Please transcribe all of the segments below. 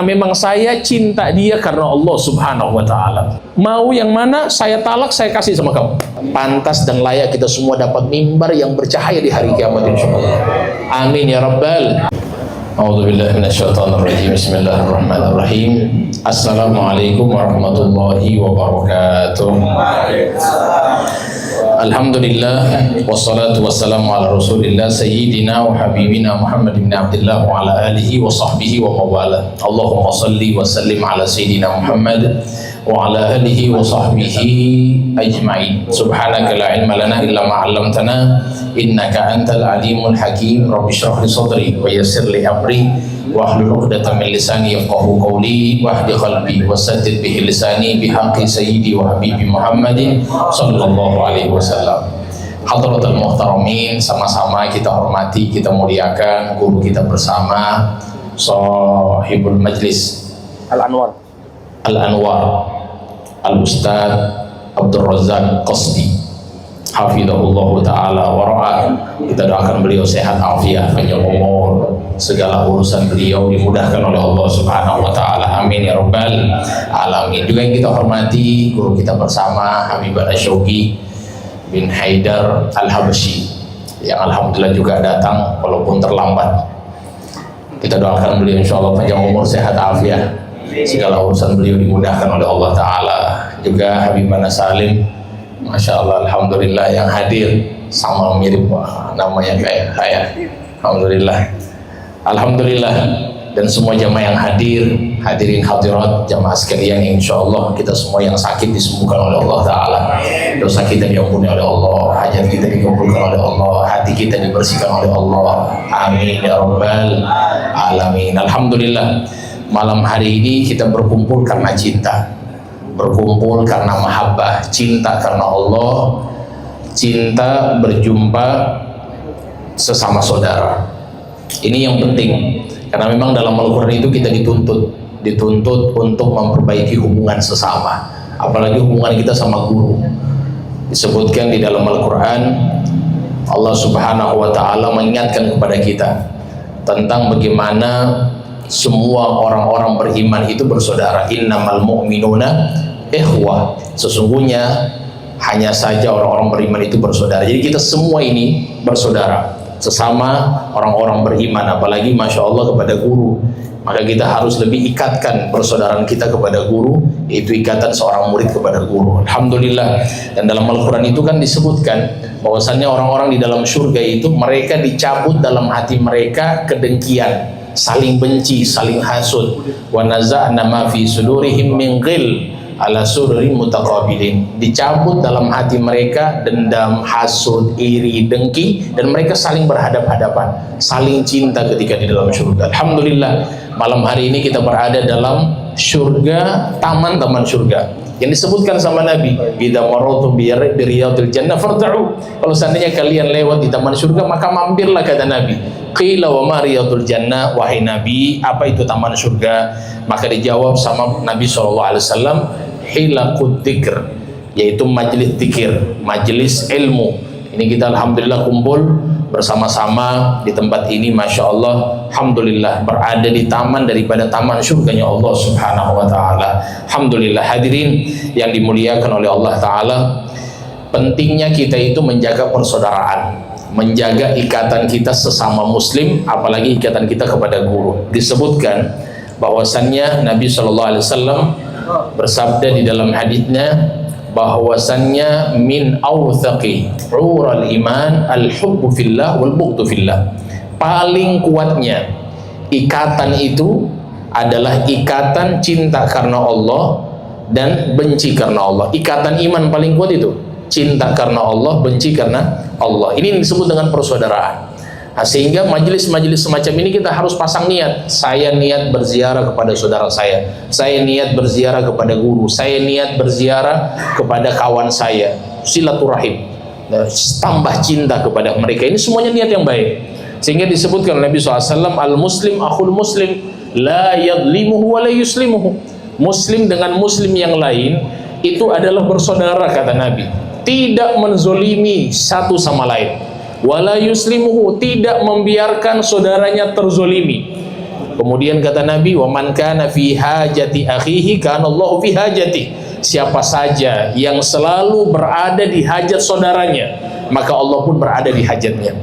Memang saya cinta dia karena Allah Subhanahu wa Ta'ala. Mau yang mana saya talak, saya kasih sama kamu. Pantas dan layak kita semua dapat mimbar yang bercahaya di hari kiamat insyaallah. Amin ya rabbal. A'udzubillahi minasyaitonirrajim. Bismillahirrahmanirrahim. Assalamualaikum warahmatullahi wabarakatuh. Alhamdulillah wassalatu wassalamu ala rasulillah sayyidina wa habibina Muhammad bin Abdullah wa ala alihi wa sahbihi wa mawala. Allahumma salli wa sallim ala sayyidina Muhammad wa ala alihi wa sahbihi ajma'in. Subhanaka la ilma lana illa ma 'allamtana innaka antal alimul hakim. Rabbi shrah li sadri wa yassir li amri wahlul 'uqdatam min lisani yafqahu qawli wahdi qalbi wasaddid bihi lisani bihaqqi sayyidi wa habibi Muhammadin sallallahu alaihi wasallam. Hadratul muhtaramin, sama-sama kita hormati, kita muliakan guru kita bersama, sahibul majlis Al-Anwar Al-Ustaz Abdul Razak Qasdi hafidhahullah ta'ala wa ra'ah. Kita doakan beliau sehat afiat, panjang umur, segala urusan beliau dimudahkan oleh Allah Subhanahu wa Ta'ala. Amin ya rabbal alamin. Juga yang kita hormati guru kita bersama Habibana Syauqi bin Haidar Al-Habsyi yang alhamdulillah juga datang walaupun terlambat. Kita doakan beliau insyaallah panjang umur, sehat afiat, segala urusan beliau dimudahkan oleh Allah Ta'ala. Juga Habibana Salim, Masya Allah, alhamdulillah, yang hadir sama mirip namanya kayak saya. Alhamdulillah, dan semua jamaah yang hadirin hadirat, jamaah sekalian, insya Allah kita semua yang sakit disembuhkan oleh Allah Ta'ala, dosa kita diampuni oleh Allah, hajat kita dikabulkan oleh Allah, hati kita dibersihkan oleh Allah. Amin ya rabbal alamin. Alhamdulillah, malam hari ini kita berkumpul karena cinta, berkumpul karena mahabbah, cinta karena Allah, cinta berjumpa sesama saudara. Ini yang penting, karena memang dalam Al-Quran itu kita dituntut untuk memperbaiki hubungan sesama, apalagi hubungan kita sama guru. Disebutkan di dalam Al-Quran, Allah Subhanahu wa Ta'ala mengingatkan kepada kita tentang bagaimana semua orang-orang beriman itu bersaudara. Innamal mu'minuna ikhwah. Sesungguhnya hanya saja orang-orang beriman itu bersaudara. Jadi kita semua ini bersaudara, sesama orang-orang beriman, apalagi Masya Allah kepada guru. Maka kita harus lebih ikatkan persaudaraan kita kepada guru, yaitu ikatan seorang murid kepada guru. Alhamdulillah. Dan dalam Al-Quran itu kan disebutkan bahwasannya orang-orang di dalam surga itu mereka dicabut dalam hati mereka kedengkian, saling benci, saling hasud. Wa naza'na ma fi sudurihim min ghil ala sururin mutaqabilin. Dicabut dalam hati mereka dendam, hasud, iri, dengki, dan mereka saling berhadap-hadapan, saling cinta ketika di dalam surga. Alhamdulillah, malam hari ini kita berada dalam surga, taman-taman surga yang disebutkan sama Nabi, idza maratu bi riyadil jannah farta'u. Kalau seandainya kalian lewat di taman surga, maka mampirlah, kata Nabi. Qila wa ma riyadul jannah, wahai Nabi, apa itu taman surga? Maka dijawab sama Nabi SAW, hilaqud dzikr, yaitu majelis dzikir, majelis ilmu. Ini kita alhamdulillah kumpul bersama-sama di tempat ini, Masya Allah, alhamdulillah, berada di taman daripada taman surganya Allah Subhanahu wa Ta'ala. Alhamdulillah, hadirin yang dimuliakan oleh Allah Ta'ala, pentingnya kita itu menjaga persaudaraan, menjaga ikatan kita sesama muslim, apalagi ikatan kita kepada guru. Disebutkan bahwasannya Nabi SAW bersabda di dalam haditsnya bahwasannya min awthaqi ural iman al-hubbu fillah wal bughdu fillah. Paling kuatnya ikatan itu adalah ikatan cinta karena Allah dan benci karena Allah. Ikatan iman paling kuat itu cinta karena Allah, benci karena Allah. Ini disebut dengan persaudaraan. Nah, sehingga majelis-majelis semacam ini kita harus pasang niat. Saya niat berziarah kepada saudara saya niat berziarah kepada guru, saya niat berziarah kepada kawan saya, silaturahim, tambah cinta kepada mereka. Ini semuanya niat yang baik, sehingga disebutkan Nabi SAW, al-muslim akhul muslim, la yadlimuhu wa la yuslimuhu. Muslim dengan muslim yang lain itu adalah bersaudara, kata Nabi, tidak menzolimi satu sama lain. Wala yuslimuhu, tidak membiarkan saudaranya terzolimi. Kemudian kata Nabi, wa man kana fi hajati akhihi kana Allahu fi hajati. Siapa saja yang selalu berada di hajat saudaranya, maka Allah pun berada di hajatnya.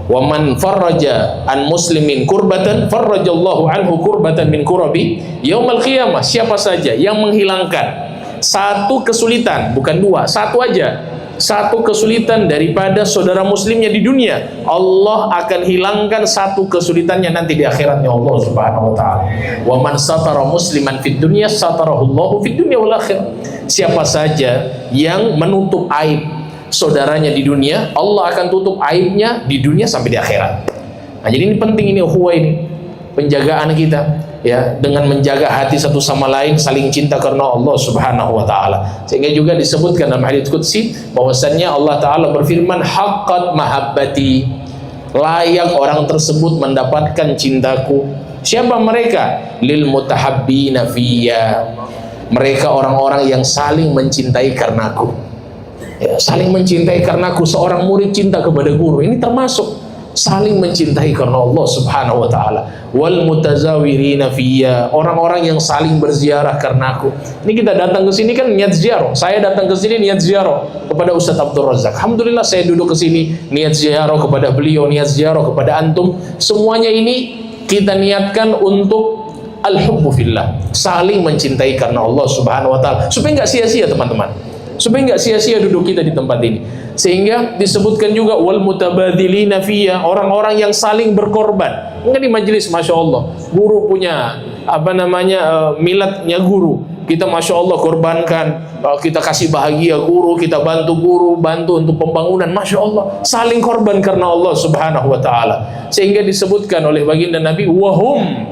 Wa man farraja an muslimin kurbatan farrajallahu anhu kurbatan min kurabi yaumil qiyamah. Siapa saja yang menghilangkan satu kesulitan, bukan dua, satu aja, satu kesulitan daripada saudara muslimnya di dunia, Allah akan hilangkan satu kesulitannya nanti di akhiratnya Allah Subhanahu wa taala. Wa man satara musliman fid dunya satarahullahu fid dunya wal akhirah. Siapa saja yang menutup aib saudaranya di dunia, Allah akan tutup aibnya di dunia sampai di akhirat. Nah, jadi ini penting, ini ukhuwah, ini penjagaan kita ya, dengan menjaga hati satu sama lain, saling cinta karena Allah Subhanahu wa taala. Sehingga juga disebutkan dalam hadits qudsi bahwasannya Allah taala berfirman, haqqat mahabbati, layak orang tersebut mendapatkan cintaku. Siapa mereka? Lil mutahabbina fiyya, mereka orang-orang yang saling mencintai karenaku. Ya, saling mencintai karenaku. Seorang murid cinta kepada guru, ini termasuk saling mencintai karena Allah Subhanahu wa taala. Wal mutazawirina fiyya, orang-orang yang saling berziarah karena aku. Ini kita datang ke sini kan niat ziarah. Saya datang ke sini niat ziarah kepada Ustaz Abdul Razak. Alhamdulillah saya duduk ke sini niat ziarah kepada beliau, niat ziarah kepada antum. Semuanya ini kita niatkan untuk al-hubbu fillah, saling mencintai karena Allah Subhanahu wa taala, supaya enggak sia-sia teman-teman. Supaya enggak sia-sia duduk kita di tempat ini. Sehingga disebutkan juga wal mutabadzilina fiyya, orang-orang yang saling berkorban. Enggak di majelis, masya Allah, guru punya miladnya guru, kita masya Allah korbankan, kita kasih bahagia guru, kita bantu guru, bantu untuk pembangunan, masya Allah, saling korban karena Allah Subhanahu wa taala. Sehingga disebutkan oleh baginda Nabi, wahum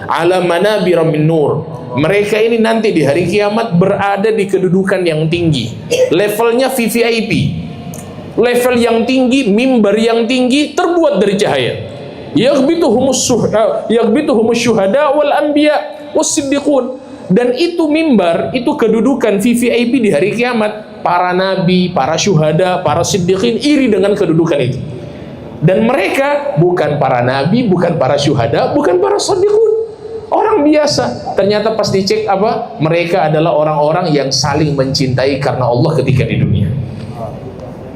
ala manabir min nur, mereka ini nanti di hari kiamat berada di kedudukan yang tinggi, levelnya VVIP, level yang tinggi, mimbar yang tinggi terbuat dari cahaya. Yaghbituhumus syuhada wal anbiya was-siddiqun. Dan itu mimbar, itu kedudukan VVIP di hari kiamat. Para nabi, para syuhada, para siddiqin iri dengan kedudukan itu. Dan mereka bukan para nabi, bukan para syuhada, bukan para siddiqun, orang biasa. Ternyata pas dicek apa? Mereka adalah orang-orang yang saling mencintai karena Allah ketika di dunia.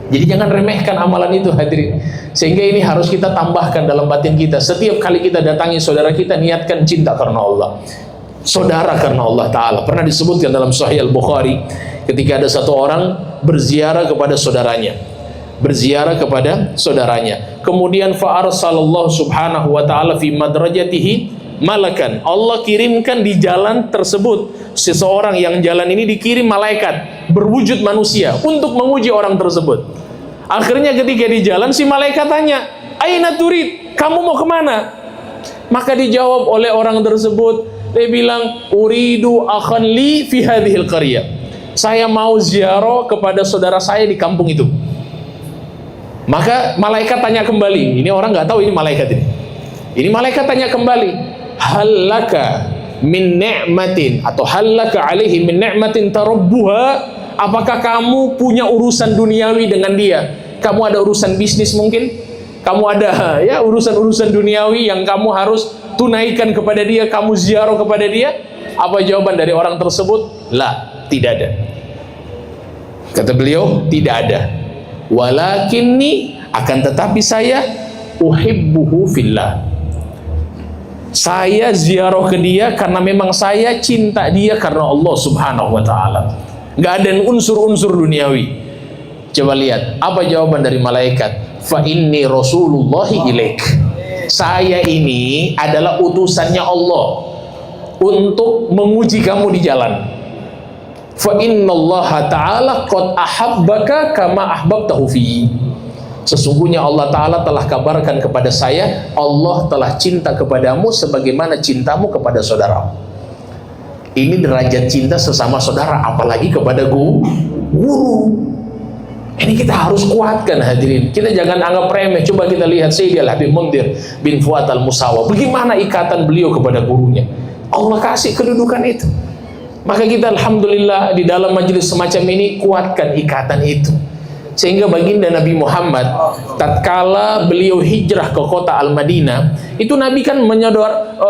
Jadi jangan remehkan amalan itu hadirin. Sehingga ini harus kita tambahkan dalam batin kita. Setiap kali kita datangi saudara kita, niatkan cinta karena Allah, saudara karena Allah Ta'ala. Pernah disebutkan dalam Sahih Al-Bukhari, ketika ada satu orang berziarah kepada saudaranya, kemudian fa'arsalallahu subhanahu wa ta'ala fi madrajatihi malakan, Allah kirimkan di jalan tersebut seseorang yang jalan ini dikirim malaikat berwujud manusia untuk menguji orang tersebut. Akhirnya ketika di jalan si malaikat tanya, aina turid, kamu mau kemana? Maka dijawab oleh orang tersebut, dia bilang, uridu akhan li fi hadhil qaryah, saya mau ziarah kepada saudara saya di kampung itu. Maka malaikat tanya kembali, ini orang nggak tahu ini malaikat ini malaikat tanya kembali, halaka min ni'matin, atau halaka alaihi min ni'matin tarabbuha, apakah kamu punya urusan duniawi dengan dia? Kamu ada urusan bisnis mungkin? Kamu ada ya urusan-urusan duniawi yang kamu harus tunaikan kepada dia, kamu ziarah kepada dia? Apa jawaban dari orang tersebut? La, tidak ada. Kata beliau, tidak ada. Walakinni, akan tetapi saya uhibbuhu fillah, saya ziarah ke dia karena memang saya cinta dia karena Allah Subhanahu wa ta'ala. Nggak ada unsur-unsur duniawi. Coba lihat apa jawaban dari malaikat, fa inni rasulullahi ilaik, saya ini adalah utusannya Allah untuk menguji kamu di jalan. Fa innallaha ta'ala qad ahabbaka kama ahbabtahu fi, sesungguhnya Allah Ta'ala telah kabarkan kepada saya, Allah telah cinta kepadamu sebagaimana cintamu kepada saudaramu. Ini derajat cinta sesama saudara, apalagi kepada guru. Ini kita harus kuatkan hadirin. Kita jangan anggap remeh. Coba kita lihat Sayyidil Habib Mundhir bin Fuad Al-Musawa, bagaimana ikatan beliau kepada gurunya. Allah kasih kedudukan itu. Maka kita alhamdulillah di dalam majelis semacam ini kuatkan ikatan itu. Sehingga baginda Nabi Muhammad tatkala beliau hijrah ke kota Al-Madinah, itu Nabi kan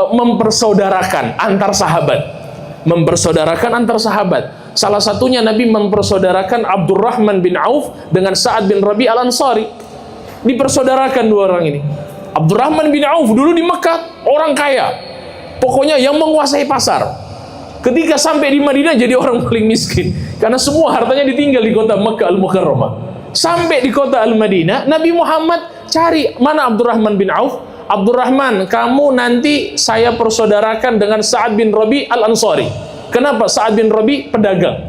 mempersaudarakan antar sahabat. Mempersaudarakan antar sahabat. Salah satunya Nabi mempersaudarakan Abdurrahman bin Auf dengan Sa'ad bin Rabi Al-Ansari. Dipersaudarakan dua orang ini. Abdurrahman bin Auf dulu di Mekah orang kaya, pokoknya yang menguasai pasar. Ketika sampai di Madinah jadi orang paling miskin, karena semua hartanya ditinggal di kota Mekah Al-Mukarramah. Sampai di kota Al-Madinah, Nabi Muhammad cari mana Abdurrahman bin Auf. Abdurrahman, kamu nanti saya persaudarakan dengan Sa'ad bin Rabi Al-Ansari. Kenapa? Sa'ad bin Rabi pedagang,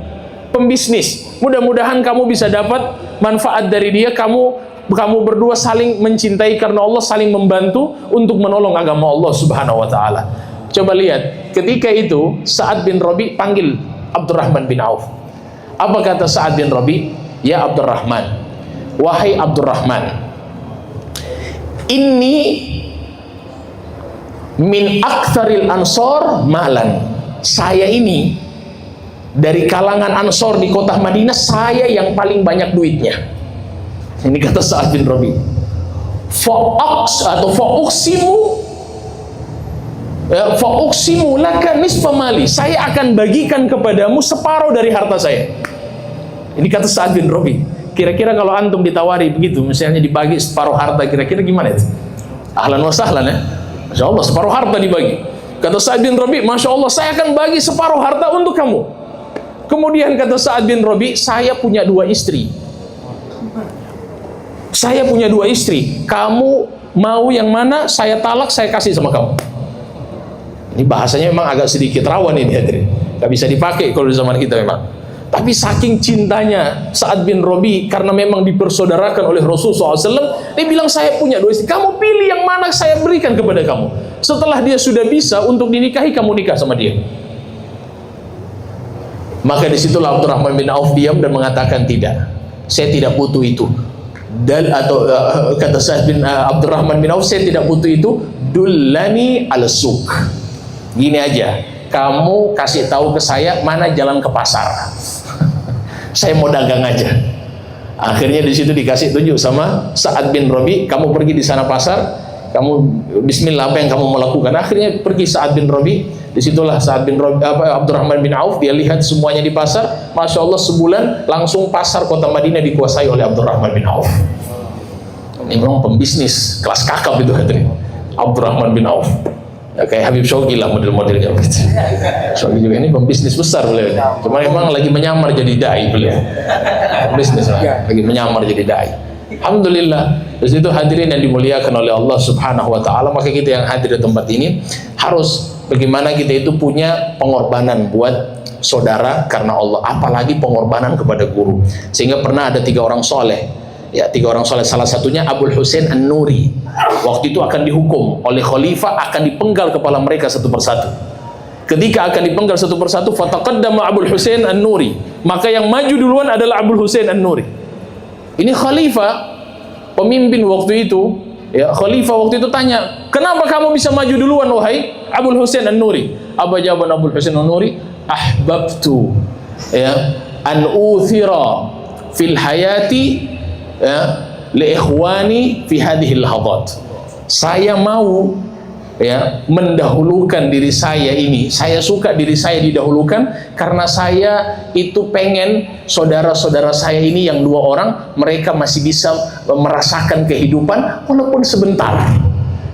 pembisnis. Mudah-mudahan kamu bisa dapat manfaat dari dia. Kamu berdua saling mencintai karena Allah, saling membantu untuk menolong agama Allah Subhanahu wa taala. Coba lihat, ketika itu Sa'ad bin Rabi panggil Abdurrahman bin Auf. Apa kata Sa'ad bin Rabi? Ya Abdurrahman, wahai Abdurrahman, ini min aktsaril ansor malan. Saya ini dari kalangan Ansor di kota Madinah, saya yang paling banyak duitnya. Ini kata Sa'ad bin Rabi. Fa'uksimu laka nisfa mali. Saya akan bagikan kepadamu separuh dari harta saya. Ini kata Sa'ad bin Rabi. Kira-kira kalau antum ditawari begitu, misalnya dibagi separuh harta, kira-kira gimana itu? Ahlan wa sahlan ya. Masya Allah, separuh harta dibagi. Kata Sa'ad bin Rabi, Masya Allah, saya akan bagi separuh harta untuk kamu. Kemudian kata Sa'ad bin Rabi, saya punya 2 istri. Saya punya 2 istri. Kamu mau yang mana? Saya talak, saya kasih sama kamu. Ini bahasanya memang agak sedikit rawan ini, hadirin. Gak bisa dipakai kalau di zaman kita memang. Tapi saking cintanya Sa'ad bin Rabi, karena memang dipersaudarakan oleh Rasulullah SAW, dia bilang, saya punya 2 istri. Kamu pilih yang mana, saya berikan kepada kamu. Setelah dia sudah bisa untuk dinikahi, kamu nikah sama dia. Maka disitulah Abdurrahman bin Auf diam dan mengatakan, tidak, saya tidak butuh itu. Kata Sa'ad bin Abdurrahman bin Auf, saya tidak butuh itu. Dullani al-suq. Gini aja, kamu kasih tahu ke saya mana jalan ke pasar. Saya mau dagang aja. Akhirnya di situ dikasih tunjuk sama Sa'ad bin Rabi, kamu pergi di sana pasar, kamu bismillah apa yang kamu mau lakukan. Akhirnya pergi Sa'ad bin Rabi. Disitulah Sa'ad bin Rabi, Abdurrahman bin Auf, dia lihat semuanya di pasar. Masya Allah, sebulan langsung pasar kota Madinah dikuasai oleh Abdurrahman bin Auf. Ini memang pembisnis kelas kakap itu, hadirin. Abdurrahman bin Auf. Ya, kayak Habib Syauqi lah model-modelnya gitu. Syauqi juga ini pembisnis besar beliau. Cuma memang lagi menyamar jadi dai beliau. Pembisnis lah, lagi menyamar jadi dai. Alhamdulillah. Di situ hadirin yang dimuliakan oleh Allah Subhanahu wa taala, maka kita yang hadir di tempat ini harus bagaimana kita itu punya pengorbanan buat saudara karena Allah, apalagi pengorbanan kepada guru. Sehingga pernah ada 3 orang soleh. Ya, 3 orang soleh, salah satunya Abul Husain An-Nuri. Waktu itu akan dihukum oleh khalifah, akan dipenggal kepala mereka satu persatu. Ketika akan dipenggal satu persatu, fataqaddama Abul Husain An-Nuri, maka yang maju duluan adalah Abul Husain An-Nuri. Ini khalifah, pemimpin waktu itu. Ya, khalifah waktu itu tanya, kenapa kamu bisa maju duluan wahai Abul Husain An-Nuri? Apa jawaban Abul Husain An-Nuri? Ahbabtu ya an uthira fil hayati ya li ikhwani fi hadhihi al-hadat. Saya mau ya mendahulukan diri saya ini, saya suka diri saya didahulukan karena saya itu pengen saudara-saudara saya ini yang 2 orang, mereka masih bisa merasakan kehidupan walaupun sebentar.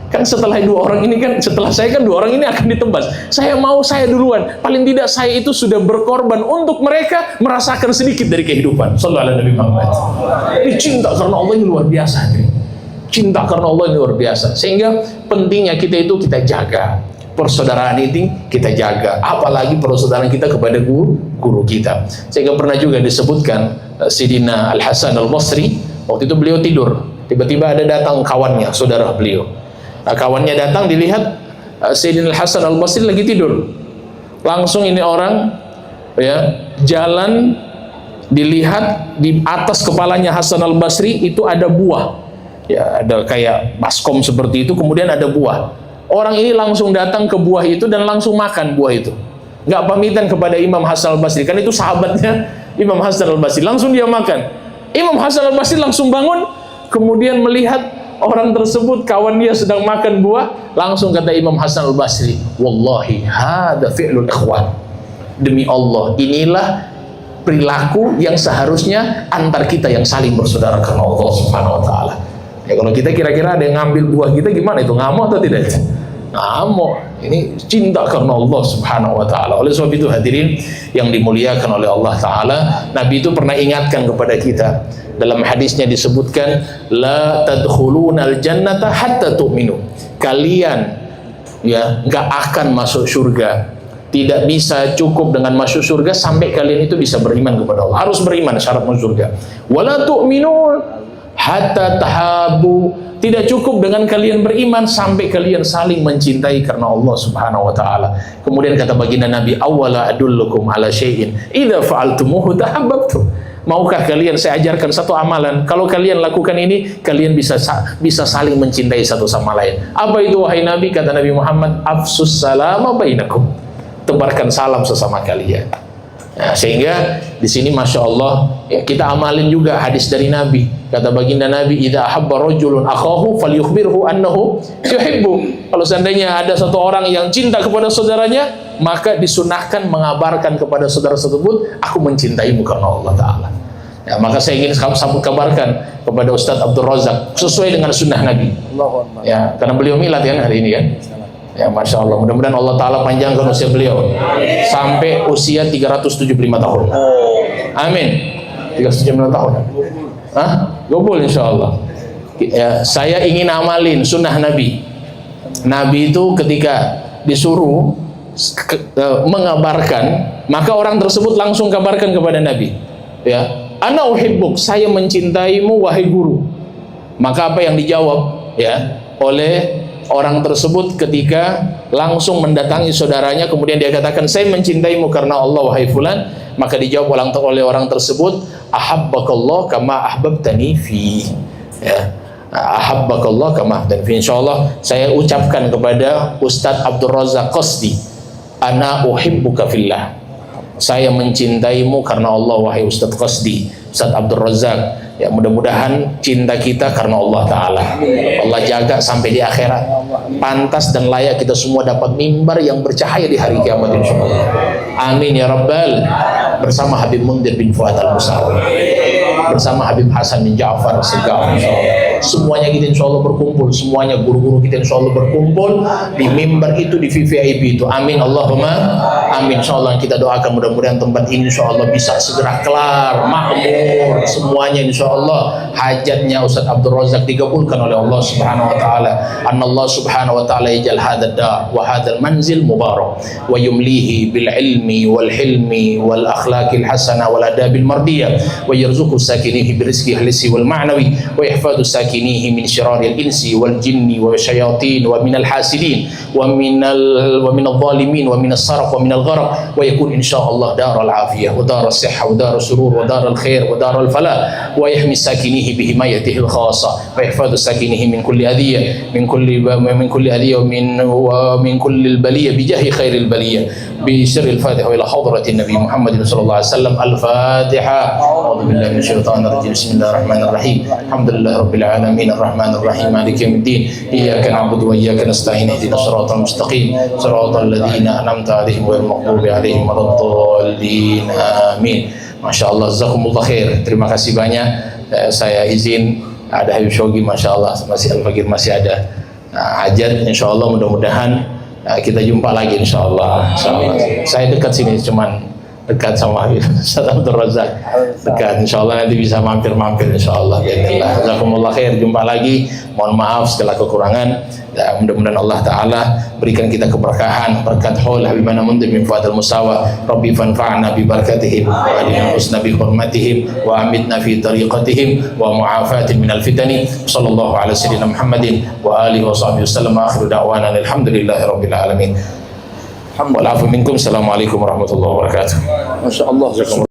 Kan setelah 2 orang ini kan, setelah saya kan 2 orang ini akan ditebas. Saya mau saya duluan. Paling tidak saya itu sudah berkorban untuk mereka merasakan sedikit dari kehidupan. Sallallahu alaihi wasallam. Ini cinta karena Allah ini luar biasa. Cinta karena Allah ini luar biasa. Sehingga pentingnya kita itu kita jaga. Persaudaraan ini kita jaga. Apalagi persaudaraan kita kepada guru kita. Sehingga pernah juga disebutkan Sayyidina Al-Hasan Al-Basri, waktu itu beliau tidur. Tiba-tiba ada datang kawannya, saudara beliau. Nah, kawannya datang, dilihat Sayyidina Al-Hasan Al-Basri lagi tidur. Langsung ini orang ya jalan, dilihat di atas kepalanya Hasan Al-Basri itu ada buah. Ya, ada kayak baskom seperti itu, kemudian ada buah. Orang ini langsung datang ke buah itu dan langsung makan buah itu. Nggak pamitan kepada Imam Hasan Al-Basri, kan itu sahabatnya Imam Hasan Al-Basri. Langsung dia makan. Imam Hasan al-Basri langsung bangun, kemudian melihat orang tersebut, kawan dia sedang makan buah. Langsung kata Imam Hasan al-Basri, wallahi hadza fi'lul ikhwan, demi Allah inilah perilaku yang seharusnya antar kita yang saling bersaudara karena Allah Subhanahu wa taala. Ya kalau kita kira-kira ada yang ngambil buah kita, gimana itu, ngamuk atau tidak? Ngamuk. Ini cinta karena Allah Subhanahu wa taala. Oleh sebab itu hadirin yang dimuliakan oleh Allah taala, Nabi itu pernah ingatkan kepada kita. Dalam hadisnya disebutkan, la tadkhulunal jannata hatta tu'minu. Kalian ya enggak akan masuk surga, tidak bisa cukup dengan masuk surga sampai kalian itu bisa beriman kepada Allah. Harus beriman, syarat masuk surga. Wala tu'minun hatta tahabu. Tidak cukup dengan kalian beriman sampai kalian saling mencintai karena Allah Subhanahu wa taala. Kemudian kata baginda Nabi, awala adullukum ala syai'in idza fa'altumuhu tahabbtum. Maukah kalian saya ajarkan satu amalan, kalau kalian lakukan ini kalian bisa saling mencintai satu sama lain. Apa itu wahai Nabi? Kata Nabi Muhammad, afsus salama bainakum. Tebarkan salam sesama kalian. Nah, sehingga di sini masya Allah ya, kita amalin juga hadis dari Nabi. Kata baginda Nabi, idza ahabba rajulun akhahu falyukhbirhu annahu yuhibbu. Kalau seandainya ada satu orang yang cinta kepada saudaranya, maka disunahkan mengabarkan kepada saudara tersebut, aku mencintaimu karena Allah taala. Ya, maka saya ingin sambut kabarkan kepada Ustadz Abdul Razak sesuai dengan sunnah Nabi. Ya, karena beliau milad kan hari ini kan. Ya Masya Allah, mudah-mudahan Allah Ta'ala panjangkan usia beliau sampai usia 375 tahun. Amin. 375 tahun. Hah? Gobol insya Allah. Ya, saya ingin amalin sunnah Nabi. Nabi itu ketika disuruh mengabarkan, maka orang tersebut langsung kabarkan kepada Nabi. Ya, ana uhibbuk, saya mencintaimu wahai guru. Maka apa yang dijawab ya oleh orang tersebut ketika langsung mendatangi saudaranya, kemudian dia katakan, saya mencintaimu karena Allah wahai fulan. Maka dijawab oleh orang tersebut, ahabbakallah kama ahbabtani fi. Ya, ahabbakallah kama ahbabtani fi. Insyaallah saya ucapkan kepada Ustadz Abdul Razak Qasdi, ana uhibbuka fillah. Saya mencintaimu karena Allah wahai Ustadz Qasdi, Ustadz Abdul Razak. Ya, mudah-mudahan cinta kita karena Allah Ta'ala. Allah jaga sampai di akhirat. Pantas dan layak kita semua dapat mimbar yang bercahaya di hari kiamat insyaallah. Amin ya Rabbal. Bersama Habib Mundir bin Fuad al-Musawi, bersama Habib Hasan bin Ja'far Segaf insyaallah. Semuanya kita insyaallah berkumpul, semuanya guru-guru kita insyaallah berkumpul di mimbar itu, di VIP itu. Amin Allahumma amin. Insyaallah kita doakan mudah-mudahan tempat ini insyaallah bisa segera kelar, makmur semuanya insyaallah. Hajatnya Ustaz Abdul Razak digabulkan oleh Allah Subhanahu wa taala. Anallah Subhanahu wa taala yaj'al hadzal dar wa hadzal manzil mubarak wa yumlihi bil ilmi wal hilmi wal akhlaqil hasanah wal adabil mardiyah wa yarzuqu sakinihi bi rizqi halisi wal ma'nawi wa yahfadhu sakinihi min syiraril insi wal jinni wa syayatin wa minal hasidin wa minal zalimin wa minas sarq wa minal gharq wa yakun insyaallah daral afiyah wa daral sihha wa daral surur wa daral khair wa daral falah wa yahmi sakinihi bi himayatihi al khassa wa yahfadhu sakinihi min kulli adiyah min kulli adiyah wa min kulli al baliyah bi jahi khairil baliyah bi sirril fatiha ila hadratin nabi Muhammad sallallahu alaihi wasallam. Al Fatiha. A'udzu billahi minasyaitonir rajim. Bismillahirrahmanirrahim. Alhamdulillahirabbil alamin arrahmanir rahim maliki yaumiddin. Iyyaka na'budu wa iyyaka nasta'in ihdinas siratal mustaqim siratal ladzina an'amta 'alaihim ghairil maghdubi 'alaihim waladdallin. Amin. Masya Allah, jazakumullah khair. Terima kasih banyak. Saya izin, ada Habib Shogi, Masya Allah, masih Al-Fakir masih ada hajat. Insya Allah mudah-mudahan kita jumpa lagi insya Allah. Saya dekat sini, cuman dekat sama Habib Ustaz Abdul Razak, dekat. Insya Allah nanti bisa mampir-mampir insya Allah. Jazakumullah khair. Jumpa lagi. Mohon maaf segala kekurangan. Ya, mudah-mudahan Allah Ta'ala berikan kita keberkahan, berkat haul Habibana Mundir bin Fuad al-Musawa. Rabbi fanfa'na bi barakatihim wa alina husna bi hurmatihim wa amitna fi tariqatihim wa mu'afatin minal fitani. Sallallahu ala sayyidina Muhammadin wa alihi wa sahbihi wasallam. Akhiru da'wana alhamdulillahi rabbil alamin. Walafu minkum. Assalamualaikum warahmatullahi wabarakatuh. Masya Allah.